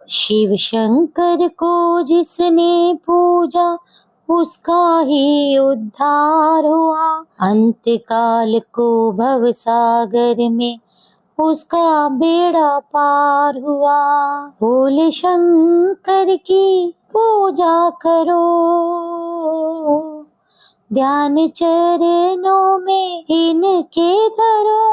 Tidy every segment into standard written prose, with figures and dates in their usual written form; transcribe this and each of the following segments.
शिव शंकर को जिसने पूजा उसका ही उद्धार हुआ। अंतकाल को भव सागर में उसका बेड़ा पार हुआ। भोले शंकर की पूजा करो, ध्यान चरणों में इनके धरो।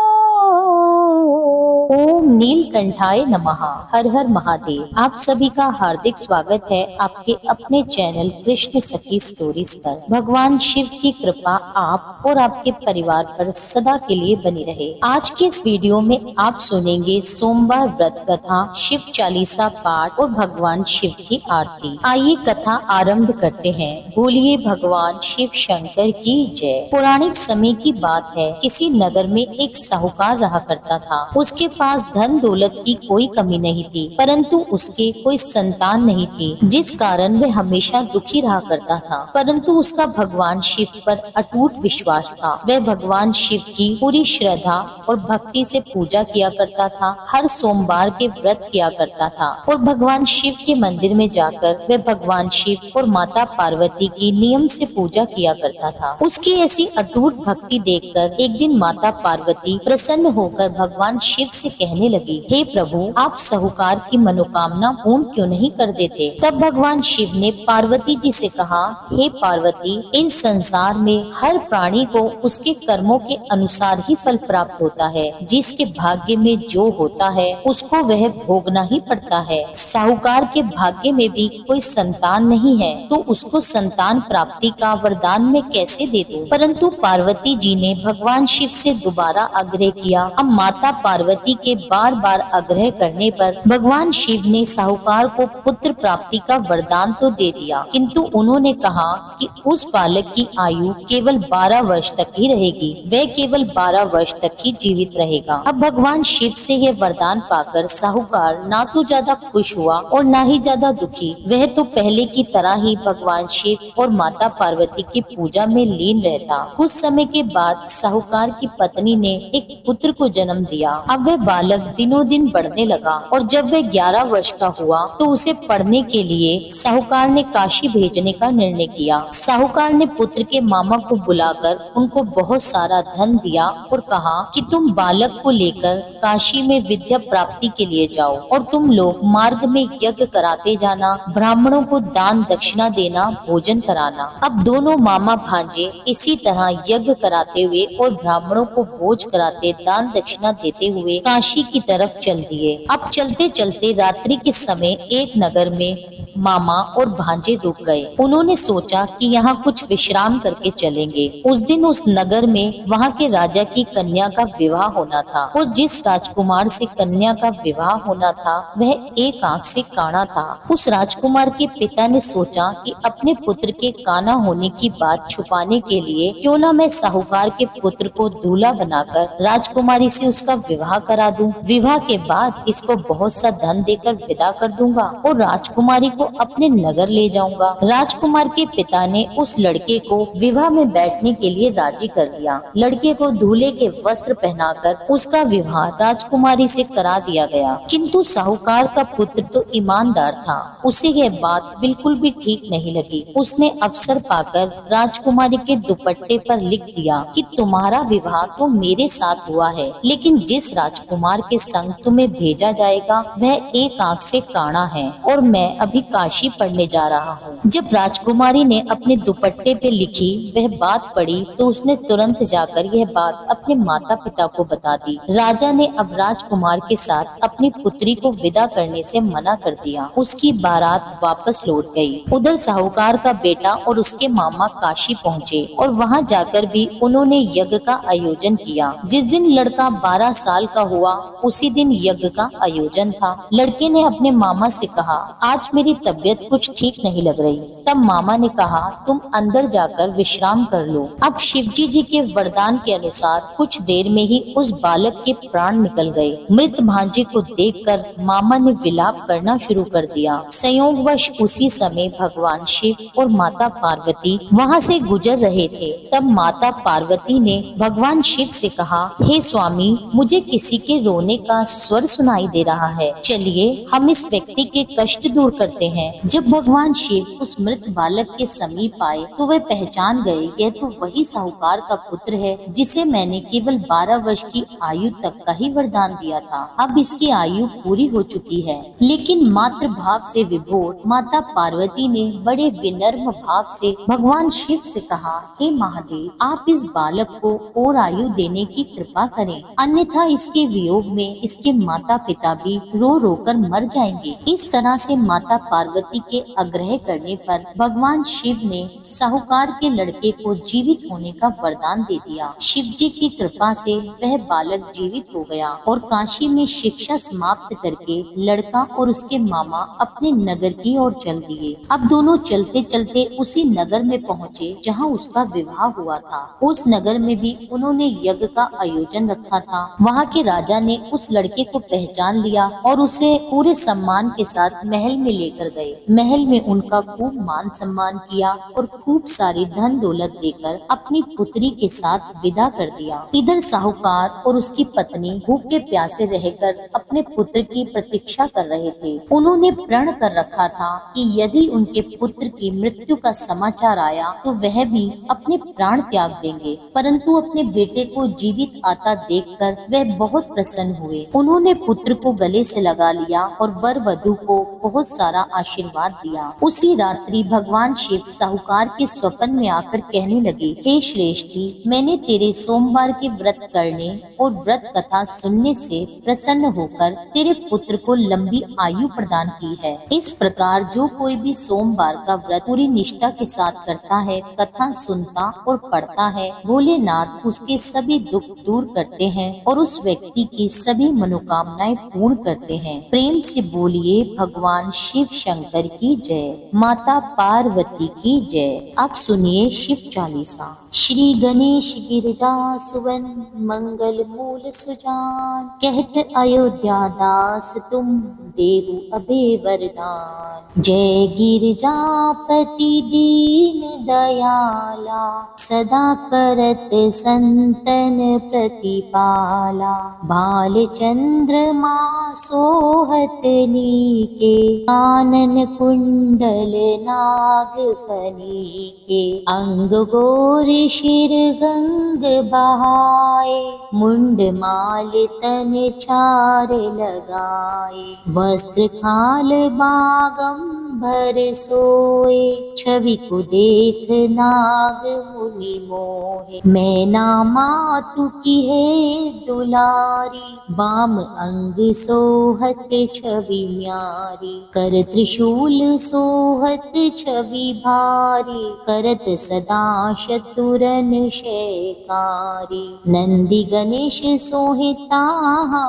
ओम नीलकंठाय नमः। हर हर महादेव। आप सभी का हार्दिक स्वागत है आपके अपने चैनल कृष्ण सखी स्टोरीज पर। भगवान शिव की कृपा आप और आपके परिवार पर सदा के लिए बनी रहे। आज के इस वीडियो में आप सुनेंगे सोमवार व्रत कथा, शिव चालीसा पाठ और भगवान शिव की आरती। आइए कथा आरंभ करते हैं। बोलिए भगवान शिव शंकर की जय। पौराणिक समय की बात है, किसी नगर में एक साहूकार रहा करता था। उसके पास धन दौलत की कोई कमी नहीं थी, परंतु उसके कोई संतान नहीं थी, जिस कारण वह हमेशा दुखी रहा करता था। परंतु उसका भगवान शिव पर अटूट विश्वास था। वह भगवान शिव की पूरी श्रद्धा और भक्ति से पूजा किया करता था। हर सोमवार के व्रत किया करता था और भगवान शिव के मंदिर में जाकर वह भगवान शिव और माता पार्वती की नियम से पूजा किया करता था। उसकी ऐसी अटूट भक्ति देखकर एक दिन माता पार्वती प्रसन्न होकर भगवान शिव से कहने लगी, हे प्रभु, आप साहूकार की मनोकामना पूर्ण क्यों नहीं कर देते? तब भगवान शिव ने पार्वती जी से कहा, हे पार्वती, इस संसार में हर प्राणी को उसके कर्मों के अनुसार ही फल प्राप्त होता है। जिसके भाग्य में जो होता है उसको वह भोगना ही पड़ता है। साहूकार के भाग्य में भी कोई संतान नहीं है तो उसको संतान प्राप्ति का वरदान मैं कैसे दे दूं? परंतु पार्वती जी ने भगवान शिव से दोबारा आग्रह किया। अब माता पार्वती के बार बार आग्रह करने पर भगवान शिव ने साहूकार को पुत्र प्राप्ति का वरदान तो दे दिया, किंतु उन्होंने कहा कि उस बालक की आयु केवल 12 वर्ष तक ही रहेगी। वह केवल 12 वर्ष तक ही जीवित रहेगा। अब भगवान शिव से यह वरदान पाकर साहूकार ना तो ज्यादा खुश हुआ और ना ही ज्यादा दुखी। वह तो पहले की तरह ही भगवान शिव और माता पार्वती की पूजा में लीन रहता। कुछ समय के बाद साहूकार की पत्नी ने एक पुत्र को जन्म दिया। अब वह बालक दिनों दिन बढ़ने लगा और जब वह 11 वर्ष का हुआ तो उसे पढ़ने के लिए साहूकार ने काशी भेजने का निर्णय किया। साहूकार ने पुत्र के मामा को बुलाकर उनको बहुत सारा धन दिया और कहा कि तुम बालक को लेकर काशी में विद्या प्राप्ति के लिए जाओ और तुम लोग मार्ग में यज्ञ कराते जाना, ब्राह्मणों को दान दक्षिणा देना, भोजन कराना। अब दोनों मामा भांजे इसी तरह यज्ञ कराते हुए और ब्राह्मणों को भोज कराते, दान दक्षिणा देते हुए काशी की तरफ चल दिए। अब चलते चलते रात्रि के समय एक नगर में मामा और भांजे रुक गए। उन्होंने सोचा कि यहाँ कुछ विश्राम करके चलेंगे। उस दिन उस नगर में वहाँ के राजा की कन्या का विवाह होना था और जिस राजकुमार से कन्या का विवाह होना था वह एक आंख से काना था। उस राजकुमार के पिता ने सोचा कि अपने पुत्र के काना होने की बात छुपाने के लिए क्यों न मैं साहूकार के पुत्र को दूल्हा बनाकर राजकुमारी से उसका विवाह करा दूं। विवाह के बाद इसको बहुत सा धन देकर विदा कर दूंगा और राजकुमारी को अपने नगर ले जाऊंगा। राजकुमार के पिता ने उस लड़के को विवाह में बैठने के लिए राजी कर लिया। लड़के को दूल्हे के वस्त्र पहनाकर उसका विवाह राजकुमारी से करा दिया गया, किंतु साहूकार का पुत्र तो ईमानदार था। उसे यह बात बिल्कुल भी ठीक नहीं लगी। उसने अवसर पाकर राजकुमारी के दुपट्टे पर लिख दिया कि तुम्हारा विवाह तो मेरे साथ हुआ है, लेकिन जिस राजकुमार के संग तुम्हें भेजा जाएगा वह एक आंख से काना है और मैं अभी काशी पढ़ने जा रहा हूँ। जब राजकुमारी ने अपने दुपट्टे पे लिखी वह बात पढ़ी तो उसने तुरंत जाकर यह बात अपने माता पिता को बता दी। राजा ने अब राजकुमार के साथ अपनी पुत्री को विदा करने से मना कर दिया। उसकी बारात वापस लौट गई। उधर साहूकार का बेटा और उसके मामा काशी पहुँचे और वहाँ जाकर भी उन्होंने यज्ञ का आयोजन किया। जिस दिन लड़का 12 साल का हुआ उसी दिन यज्ञ का आयोजन था। लड़के ने अपने मामा से कहा, आज मेरी तबीयत कुछ ठीक नहीं लग रही। तब मामा ने कहा, तुम अंदर जाकर विश्राम कर लो। अब शिवजी जी के वरदान के अनुसार कुछ देर में ही उस बालक के प्राण निकल गए। मृत भांजे को देखकर मामा ने विलाप करना शुरू कर दिया। संयोगवश उसी समय भगवान शिव और माता पार्वती वहाँ से से गुजर रहे थे। तब माता पार्वती ने भगवान शिव से कहा, हे स्वामी, मुझे किसी के रोने का स्वर सुनाई दे रहा है। चलिए हम इस व्यक्ति के कष्ट दूर करते हैं। जब भगवान शिव उस मृत बालक के समीप आए तो वे पहचान गए, यह तो वही साहूकार का पुत्र है जिसे मैंने केवल 12 वर्ष की आयु तक का ही वरदान दिया था। अब इसकी आयु पूरी हो चुकी है। लेकिन मातृ भाव से विभोर माता पार्वती ने बड़े विनम्र भाव से भगवान शिव से कहा, हे महादेव, आप इस बालक को और आयु देने की कृपा करें, अन्यथा इसके वियोग में इसके माता पिता भी रो रो कर मर जाएंगे। इस तरह से माता पार्वती के आग्रह करने पर भगवान शिव ने साहूकार के लड़के को जीवित होने का वरदान दे दिया। शिव जी की कृपा से वह बालक जीवित हो गया और काशी में शिक्षा समाप्त करके लड़का और उसके मामा अपने नगर की ओर चल दिए। अब दोनों चलते चलते उसी नगर में पहुँचे जहाँ उसका विवाह हुआ था। उस नगर में भी उन्होंने यज्ञ का आयोजन रखा था। वहाँ के राजा ने उस लड़के को पहचान लिया और उसे पूरे सम्मान के साथ महल में लेकर गए। महल में उनका खूब मान सम्मान किया और खूब सारी धन दौलत देकर अपनी पुत्री के साथ विदा कर दिया। इधर साहूकार और उसकी पत्नी भूखे प्यासे रहकर अपने पुत्र की प्रतीक्षा कर रहे थे। उन्होंने प्रण कर रखा था कि यदि उनके पुत्र की मृत्यु का समाचार आया तो वह भी अपने प्राण त्याग देंगे। परंतु अपने बेटे को जीवित आता देखकर वह बहुत प्रसन्न हुए। उन्होंने पुत्र को गले से लगा लिया और वर वधू को बहुत सारा आशीर्वाद दिया। उसी रात्रि भगवान शिव साहूकार के स्वप्न में आकर कहने लगे, हे श्रेष्ठी, मैंने तेरे सोमवार के व्रत करने और व्रत कथा सुनने से प्रसन्न होकर तेरे पुत्र को लंबी आयु प्रदान की है। इस प्रकार जो कोई भी सोमवार का व्रत पूरी निष्ठा के साथ करता है, कथा सुनता और पढ़ता है, भोलेनाथ उसके सभी दुख दूर करते हैं और उस व्यक्ति की सभी मनोकामनाएं पूर्ण करते हैं। प्रेम से बोलिए भगवान शिव शंकर की जय, माता पार्वती की जय। अब सुनिए शिव चालीसा। श्री गणेश गिरिजा सुवन मंगल मूल सुजान, कहत अयोध्या दास तुम देहु अभय वरदान। जय गिरिजापति दीन दयाला, सदा करत संतन प्रतिपाला। बाल चंद्रमा सोहत नीके, कानन कुंडल नाग फनी के। अंग गोर शिर गंग बहाए, मुंड माल तन चार लगाए। वस्त्र खाल बागंबर सोए, छवि को देख नाग मुनि मोहे। मैना मातु की है दुलारी, बाम अंग सोहत छवि न्यारी। कर त्रिशूल सोहत छवि भारी, करत सदा शतुरन शेकारी। नंदी गणेश सोहे ताहा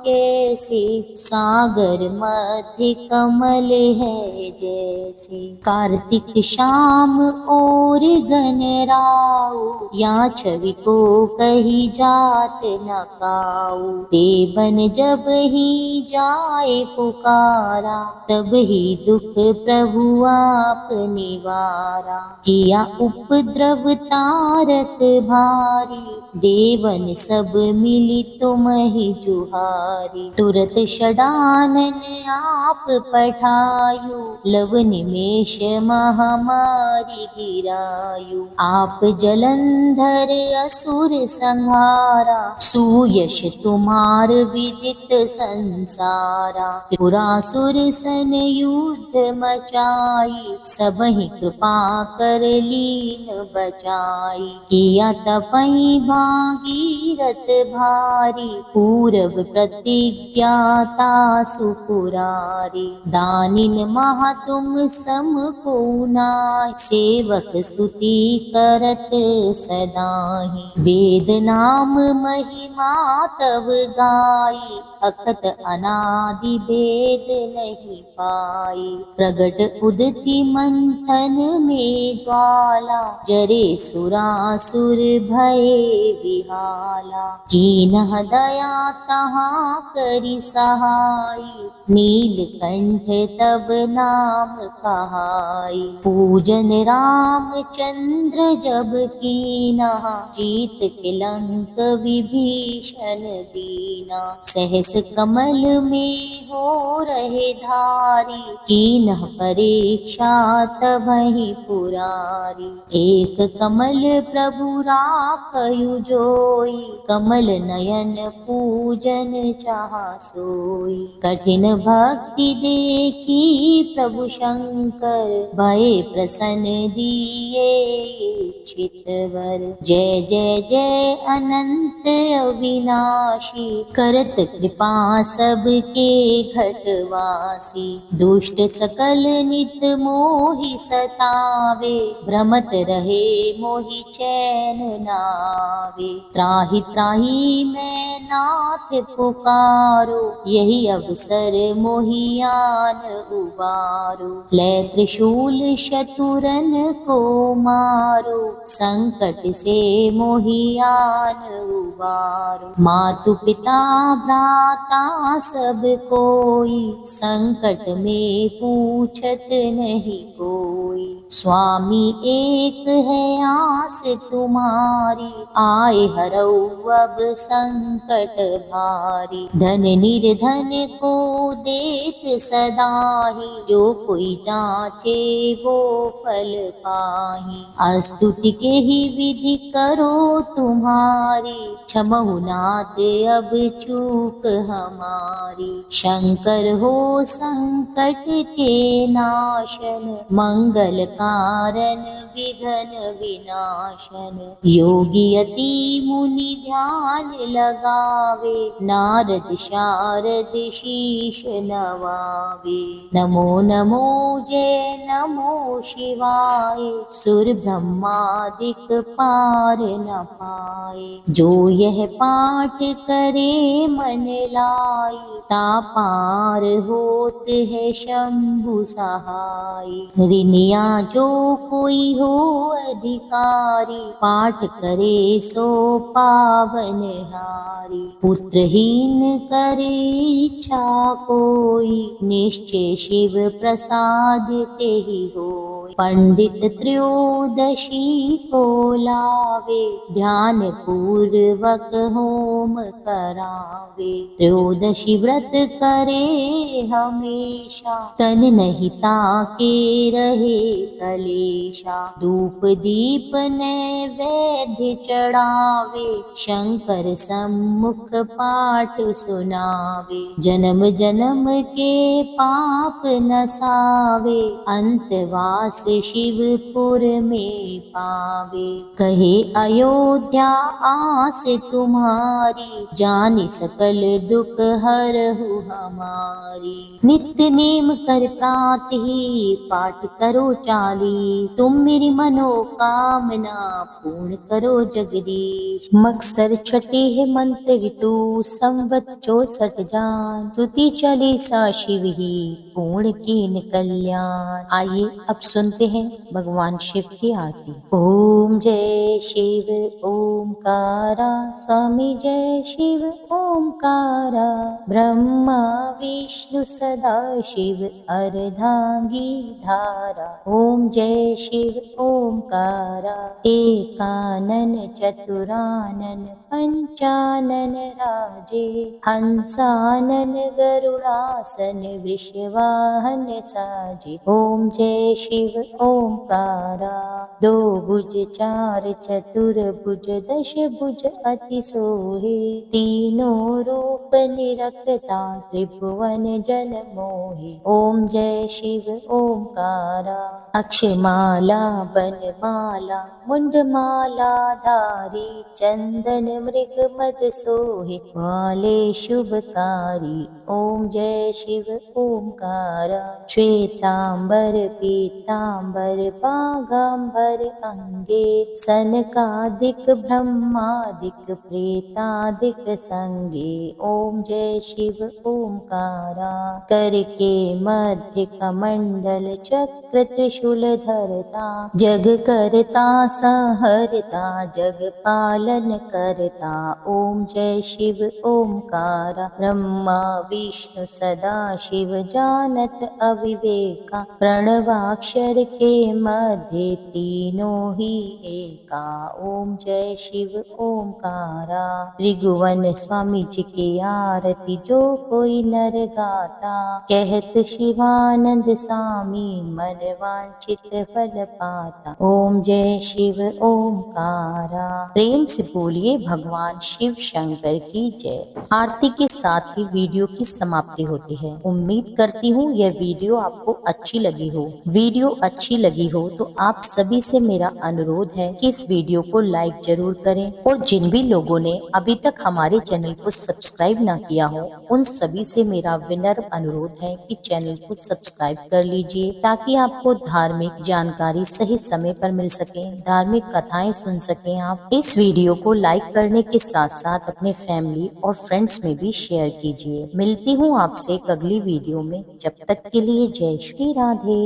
कैसे, सागर मध्य कमल है जैसे। कार्तिक शाम और गणराऊ, या छवि को कही जात न काऊ। देवन जब ही जाए पुकारा, तब ही दुख प्रभु आप निवारा। किया उपद्रव तारक भारी, देवन सब मिली तुम ही जुहारी। तुरत षडानन आप पठायु, लव निमेष महामारी गिरायु। आप जलंधर असुर संहारा, सुयश तुम्हार विदित संसारा। त्रिपुरासुर सन युद्ध मचाई, सबहि कृपा कर लीन बचाई। किया तपहि भागीरथ भारी, पूरब प्रतिज्ञाता सुपुरारी। दानिन महा तुम सम को नाहि, सेवक स्तुति करत सदाहि। वेद नाम महिमा तव गाई, अखत अनादि भेद नहीं पाई। प्रगट उदति मंथन में ज्वाला, जरे सुरासुर भये विहाला। कीन्ह दया तहाँ करि सहाई, नीलकंठ तब नाम कहाई। पूजन रामचंद्र जब कीना, जीत के लंक विभीषण दीना। सहस कमल में हो रहे धारी, कीनह परीक्षा तबहि पुरारी। एक कमल प्रभु राखयु जोई, कमल नयन पूजन चाहा सोई। कठिन भक्ति देखी प्रभु शंकर, भये प्रसन्न दिए इच्छित वर। जय जय जय अनंत अविनाशी, करत कृपा सबके घटवासी। दुष्ट सकल नित मोहि सतावे, भ्रमत रहे मोहि चैन नावे। त्राहि त्राहि मैं नाथ पुकारो, यही अवसर मोहियान उबारो। लै त्रिशूल शतुरन को मारो, संकट से मोहियान उबारो। मातु पिता भ्राता सब कोई, संकट में पूछत नहीं कोई। स्वामी एक है आस तुम्हारी, आए हरऊ अब संकट भारी। धन निर्धन को देत सदाहि, जो कोई जाचे वो फल पाहि। अस्तुति के ही विधि करो तुम्हारी, क्षमहु नाथ अब चूक हमारी। शंकर हो संकट के नाशन, मंगल कारण विघ्न विनाशन। योगी यति मुनि ध्यान लगावे, नारद शारद शीश नवावे। नमो नमो जय नमो शिवाय, सुर ब्रह्मादिक पार न पाए। जो यह पाठ करे मन लाई, ता पार होत है शंभु सहाय। रिनिया जो कोई हो अधिकारी, पाठ करे सो पावन हारी। पुत्रहीन करे इच्छा कोई, निश्चय शिव प्रसाद तेहि होय। पंडित त्रयोदशी को लावे, ध्यान पूर्वक होम करावे। त्रयोदशी व्रत करे हमेशा, तन नहीं ताके रहे कलेशा। धूप दीप नैवेद्य चढ़ावे, शंकर सम्मुख पाठ सुनावे। जन्म जन्म के पाप नसावे, अंतवास शिवपुर में पावे। कहे अयोध्या आस तुम्हारी, जानि सकल दुख हरहु हमारी। नित्य नेम कर प्रातहि, पाठ करो 40। तुम मेरी मनोकामना पूर्ण करो जगदीश। मकसर छठे है मंत्र तू, संवत 64 जान। स्तुति 40 शिव ही पूर्ण कीन कल्याण। आइए अब सुनते हैं भगवान शिव की आरती। ओम जय शिव ओमकारा, स्वामी जय शिव ओमकारा। ब्रह्मा विष्णु सदा शिव अर्धांगी धारा। ओम जय शिव ओमकारा, एकानन चतुरानन पंचानन राजे। हंसानन गरुड़ासन वृषवाहन साजे। ओम जय शिव ओमकारा, दो भुज 4 चतुर भुज 10 भुज अति सोहे। तीनों रूप निरखता त्रिभुवन जन मोहे। ओम जय शिव ओमकारा, अक्षमाला बनमाला मुंडमाला धारी। चंदन मृग मद सोहे, वाले शुभकारी। ओम जय शिव ओमकारा, श्वेतांबर पीतांबर पागांबर अंगे। सनकादिक ब्रह्मादिक प्रेतादिक संगे। ओम जय शिव ओमकारा, करके मध्य कमंडल चक्र त्रिशूल धरता। जग करता संहरता, जग पालन करता। करता। ओम जय शिव ओमकारा, ब्रह्मा विष्णु सदा शिव जानत अविवेका, प्रणवाक्षर के मध्य तीनों ही एका। ओम जय शिव ओमकारा। त्रिभुवन स्वामी जी की आरती जो कोई नर गाता, कहत शिवानंद स्वामी मन वांछित फल पाता। ओम जय शिव ओमकारा। प्रेम से बोलिए भगवान शिव शंकर की जय। आरती के साथ ही वीडियो की समाप्ति होती है। उम्मीद करती हूँ यह वीडियो आपको अच्छी लगी हो। वीडियो अच्छी लगी हो तो आप सभी से मेरा अनुरोध है कि इस वीडियो को लाइक जरूर करें, और जिन भी लोगों ने अभी तक हमारे चैनल को सब्सक्राइब ना किया हो उन सभी से मेरा विनम्र अनुरोध है कि चैनल को सब्सक्राइब कर लीजिए, ताकि आपको धार्मिक जानकारी सही समय पर मिल सके, धार्मिक कथाएं सुन सकें आप। इस वीडियो को लाइक करने के साथ साथ अपने फैमिली और फ्रेंड्स में भी शेयर कीजिए। मिलती हूँ आपसे एक अगली वीडियो में, जब तक के लिए जय श्री राधे।